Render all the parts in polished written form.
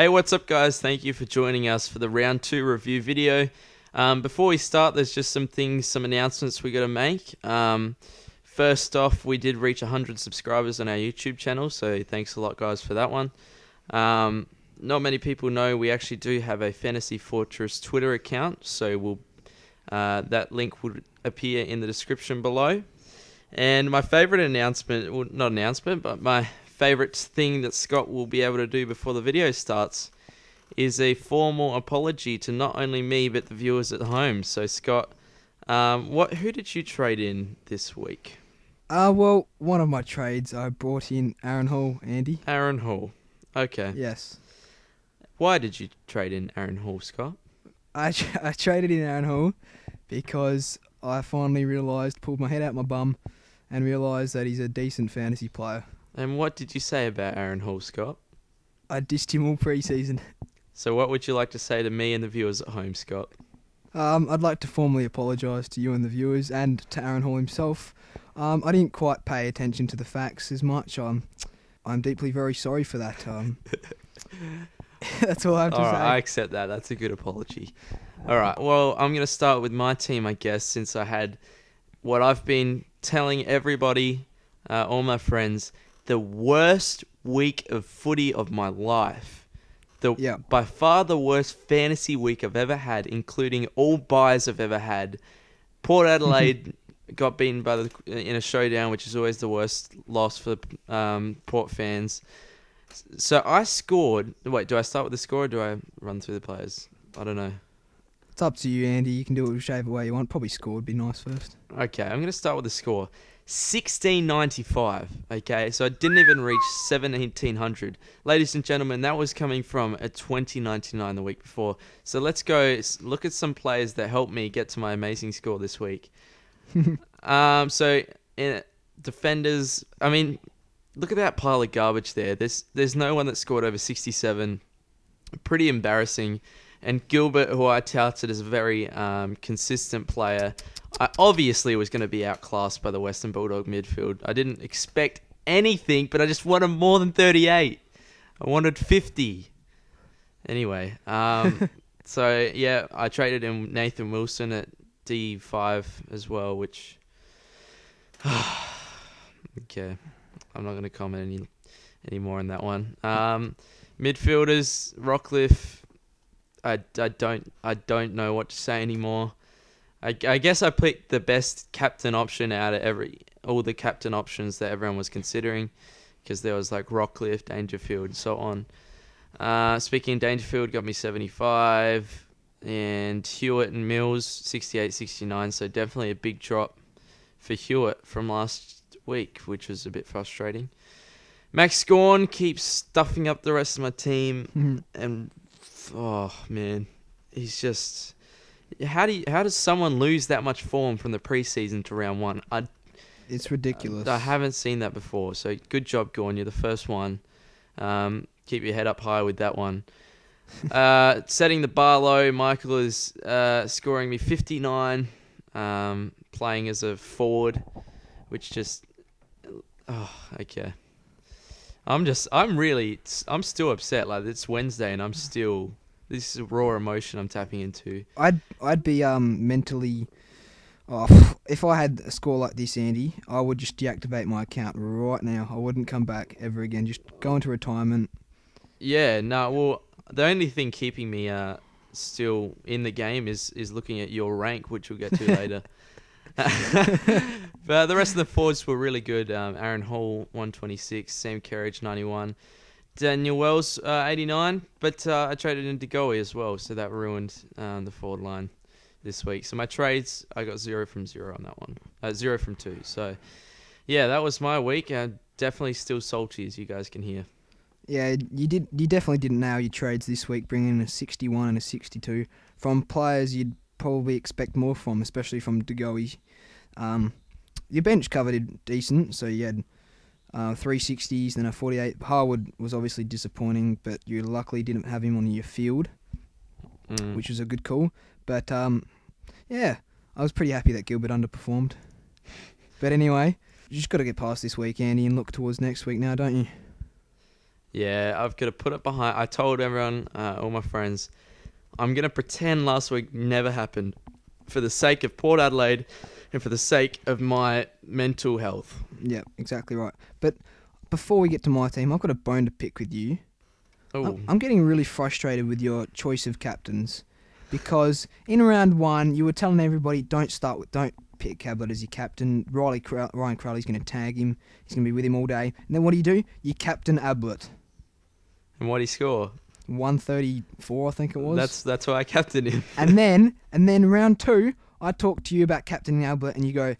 Hey, what's up, guys? Thank you for joining us for the round 2 review video. Before we start, there's just some announcements we got to make. First off, we did reach 100 subscribers on our YouTube channel, so thanks a lot, guys, for that one. Not many people know we actually do have a Fantasy Fortress Twitter account, so that link would appear in the description below. And my favorite announcement, well, not announcement, but my favorite thing that Scott will be able to do before the video starts is a formal apology to not only me but the viewers at home. So Scott, who did you trade in this week? Well, one of my trades, I brought in Aaron Hall, Andy. Aaron Hall. Okay. Yes. Why did you trade in Aaron Hall, Scott? I traded in Aaron Hall because I finally pulled my head out my bum and realised that he's a decent fantasy player. And what did you say about Aaron Hall, Scott? I dissed him all pre-season. So what would you like to say to me and the viewers at home, Scott? I'd like to formally apologise to you and the viewers and to Aaron Hall himself. I didn't quite pay attention to the facts as much. I'm deeply very sorry for that. That's all I have to say. Alright, I accept that. That's a good apology. Alright, well, I'm going to start with my team, I guess, since I had what I've been telling everybody, all my friends, the worst week of footy of my life. By far the worst fantasy week I've ever had, including all buys I've ever had. Port Adelaide got beaten in a showdown, which is always the worst loss for Port fans. So I scored... Wait, do I start with the score or do I run through the players? I don't know. It's up to you, Andy. You can do it whichever way you want. Probably score would be nice first. Okay, I'm going to start with the score. 1695. Okay, so I didn't even reach 1700. Ladies and gentlemen, that was coming from a 2099 the week before. So let's go look at some players that helped me get to my amazing score this week. So in defenders, I mean, look at that pile of garbage there. There's no one that scored over 67. Pretty embarrassing. And Gilbert, who I touted as a very consistent player, I obviously was going to be outclassed by the Western Bulldog midfield. I didn't expect anything, but I just wanted more than 38. I wanted 50. Anyway, so yeah, I traded in Nathan Wilson at D5 as well, which... okay, I'm not going to comment any more on that one. Midfielders, Rockcliffe... I don't know what to say anymore. I guess I picked the best captain option out of all the captain options that everyone was considering, because there was like Rockcliffe, Dangerfield, and so on. Speaking of Dangerfield, got me 75, and Hewitt and Mills 68, 69. So definitely a big drop for Hewitt from last week, which was a bit frustrating. Max Scorn keeps stuffing up the rest of my team, and oh man, he's just... How does someone lose that much form from the preseason to round 1? It's ridiculous. I haven't seen that before. So good job, Gorn. You're the first one. Keep your head up high with that one. Setting the bar low, Michael is scoring me 59, playing as a forward, which just... Oh, okay. I'm still upset. Like, it's Wednesday and I'm still... This is raw emotion I'm tapping into. I'd be mentally... Oh, if I had a score like this, Andy, I would just deactivate my account right now. I wouldn't come back ever again. Just go into retirement. Yeah, no, well, the only thing keeping me still in the game is looking at your rank, which we'll get to later. But the rest of the forwards were really good. Aaron Hall, 126. Sam Kerridge, 91. Daniel Wells, 89. But I traded into Goey as well, so that ruined the forward line this week. So my trades, I got 0 from 0 on that one. 0 from 2. So, yeah, that was my week. Definitely still salty, as you guys can hear. Yeah, you definitely didn't nail your trades this week, bringing in a 61 and a 62 from players you'd probably expect more from, especially from DeGoey. Your bench covered decent, so you had 360s and a 48. Harwood was obviously disappointing, but you luckily didn't have him on your field, which was a good call. But yeah, I was pretty happy that Gilbert underperformed. But anyway, you just got to get past this week, Andy, and look towards next week now, don't you? Yeah, I've got to put it behind. I told everyone, all my friends, I'm going to pretend last week never happened for the sake of Port Adelaide and for the sake of my mental health. Yeah, exactly right. But before we get to my team, I've got a bone to pick with you. Oh, I'm getting really frustrated with your choice of captains because in round one you were telling everybody don't pick Ablett as your captain. Ryan Crowley's going to tag him. He's going to be with him all day. And then what do? You captain Ablett. and what'd he score? 134, I think it was. That's why I captained him. and then round two, I talked to you about captaining Ablett, and you go,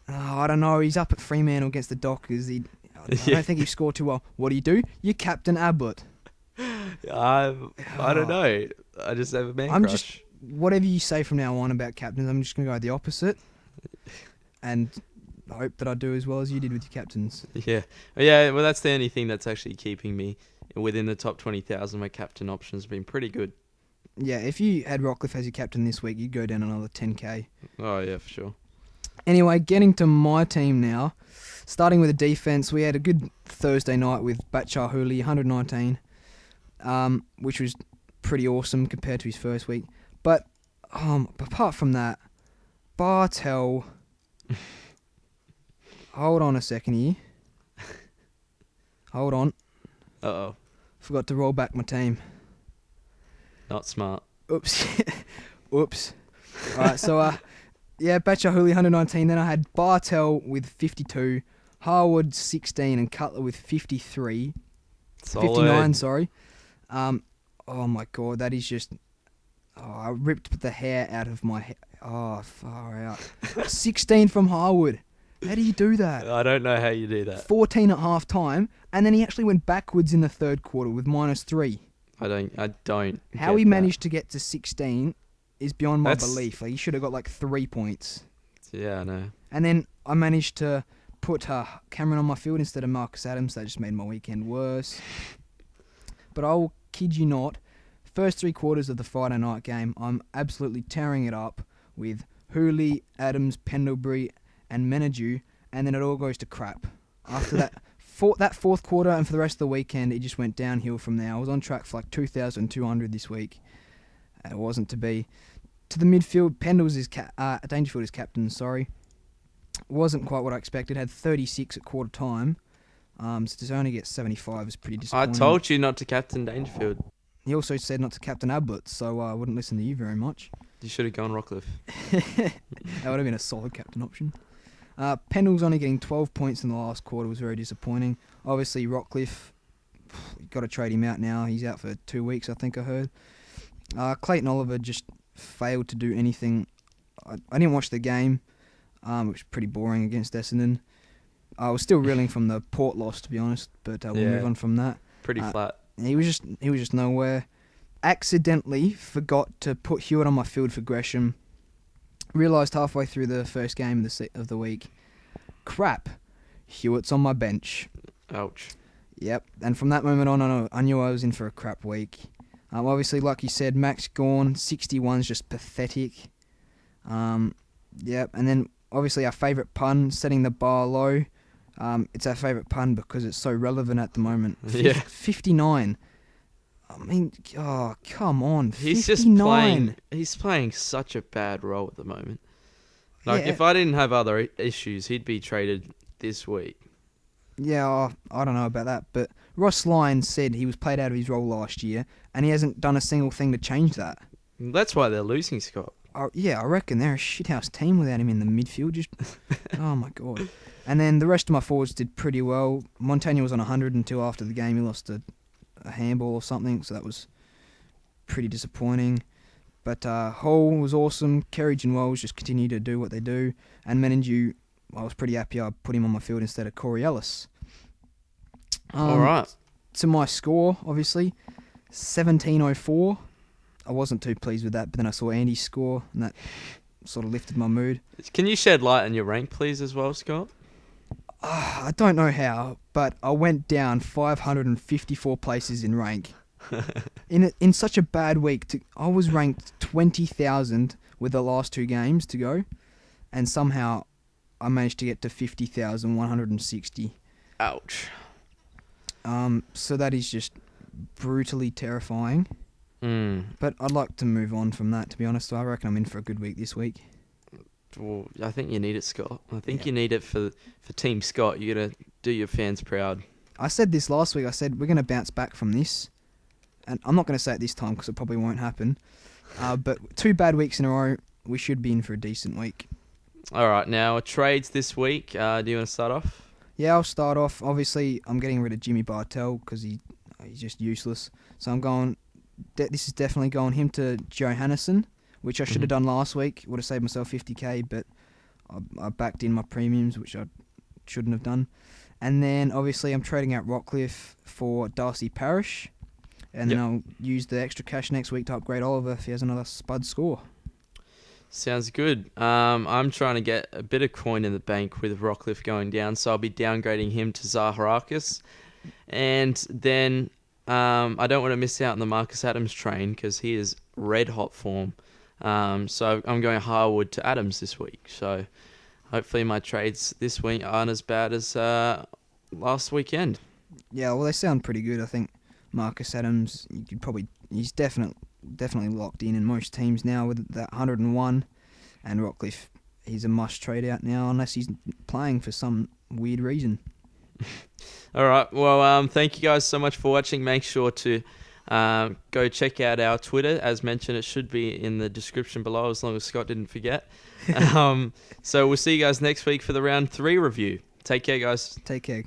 oh, I don't know. He's up at Fremantle against the Dockers. I don't think he scored too well. What do? You captain Ablett. I don't know. I just have a man crush. Whatever you say from now on about captains, I'm just going to go the opposite. And I hope that I do as well as you did with your captains. Yeah. Well, that's the only thing that's actually keeping me within the top 20,000. My captain options have been pretty good. Yeah, if you had Rockcliffe as your captain this week, you'd go down another 10k. Oh, yeah, for sure. Anyway, getting to my team now. Starting with the defence, we had a good Thursday night with Batchar Hooley, 119, which was pretty awesome compared to his first week. But apart from that, Bartel... Hold on a second here. Hold on. Uh-oh. Forgot to roll back my team. Not smart. Oops. Oops. Alright, so, Batchar Hooley, 119. Then I had Bartel with 52, Harwood, 16, and Cutler with 53. Solid. 59, sorry. Oh, my God, that is just... Oh, I ripped the hair out of my head. Oh, far out. 16 from Harwood. How do you do that? I don't know how you do that. 14 at half time, and then he actually went backwards in the third quarter with -3. I don't. How he managed to get to 16 is beyond my belief. Like, he should have got like 3 points. Yeah, I know. And then I managed to put Cameron on my field instead of Marcus Adams. That just made my weekend worse. But I'll kid you not, first 3 quarters of the Friday night game, I'm absolutely tearing it up with Hooley, Adams, Pendlebury, and Menadue, and then it all goes to crap. After that, that fourth quarter and for the rest of the weekend, it just went downhill from there. I was on track for like 2,200 this week. It wasn't to be. To the midfield, Dangerfield is captain, sorry. Wasn't quite what I expected. Had 36 at quarter time. So to only get 75 is pretty disappointing. I told you not to captain Dangerfield. He also said not to captain Ablett, so I wouldn't listen to you very much. You should have gone Rockcliffe. That would have been a solid captain option. Pendle's only getting 12 points in the last quarter was very disappointing. Obviously, Rockcliffe, got to trade him out now. He's out for 2 weeks, I think I heard. Clayton Oliver just failed to do anything. I didn't watch the game. It was pretty boring against Essendon. I was still reeling from the Port loss, to be honest, but we'll move on from that. Pretty flat. He was just nowhere. Accidentally forgot to put Hewitt on my field for Gresham. Realised halfway through the first game of the week, crap, Hewitt's on my bench. Ouch. Yep, and from that moment on, I knew I was in for a crap week. Obviously, like you said, Max Gawn, 61 is just pathetic. Yep, and then obviously our favourite pun, setting the bar low. It's our favourite pun because it's so relevant at the moment. 59. I mean, oh, come on. He's 59. He's playing such a bad role at the moment. Like, if I didn't have other issues, he'd be traded this week. Yeah, I don't know about that, but Ross Lyons said he was played out of his role last year, and he hasn't done a single thing to change that. That's why they're losing, Scott. Yeah, I reckon they're a shithouse team without him in the midfield. Just, oh my God. And then the rest of my forwards did pretty well. Montagna was on 100 until after the game. He lost a handball or something, so that was pretty disappointing. But Hull was awesome. Kerridge and Wells just continue to do what they do. And Menadue, I was pretty happy I put him on my field instead of Corey Ellis. All right. To my score, obviously, 1704. I wasn't too pleased with that, but then I saw Andy's score, and that sort of lifted my mood. Can you shed light on your rank, please, as well, Scott? I don't know how, but I went down 554 places in rank. In such a bad week, I was ranked 20,000 with the last 2 games to go, and somehow I managed to get to 50,160. Ouch. So that is just brutally terrifying. Mm. But I'd like to move on from that, to be honest. So I reckon I'm in for a good week this week. Well, I think you need it, Scott. I think Yeah. you need it for Team Scott. You got to do your fans proud. I said this last week. I said we're going to bounce back from this. And I'm not going to say it this time because it probably won't happen. But 2 bad weeks in a row, we should be in for a decent week. All right, now trades this week. Do you want to start off? Yeah, I'll start off. Obviously, I'm getting rid of Jimmy Bartell because he's just useless. So I'm going. This is definitely going him to Johannesson, which I should have done last week. Would have saved myself 50k, but I backed in my premiums, which I shouldn't have done. And then obviously I'm trading out Rockcliffe for Darcy Parish, and then I'll use the extra cash next week to upgrade Oliver if he has another spud score. Sounds good. I'm trying to get a bit of coin in the bank with Rockcliffe going down, so I'll be downgrading him to Zaharakis. And then I don't want to miss out on the Marcus Adams train because he is red hot form. So I'm going Harwood to Adams this week. So hopefully my trades this week aren't as bad as last weekend. Yeah, well, they sound pretty good. I think Marcus Adams, he's definitely locked in most teams now with that 101, and Rockcliffe, he's a must trade out now unless he's playing for some weird reason. All right. Well, thank you guys so much for watching. Make sure to go check out our Twitter. As mentioned, it should be in the description below, as long as Scott didn't forget. So we'll see you guys next week for the round 3 review. Take care, guys. Take care.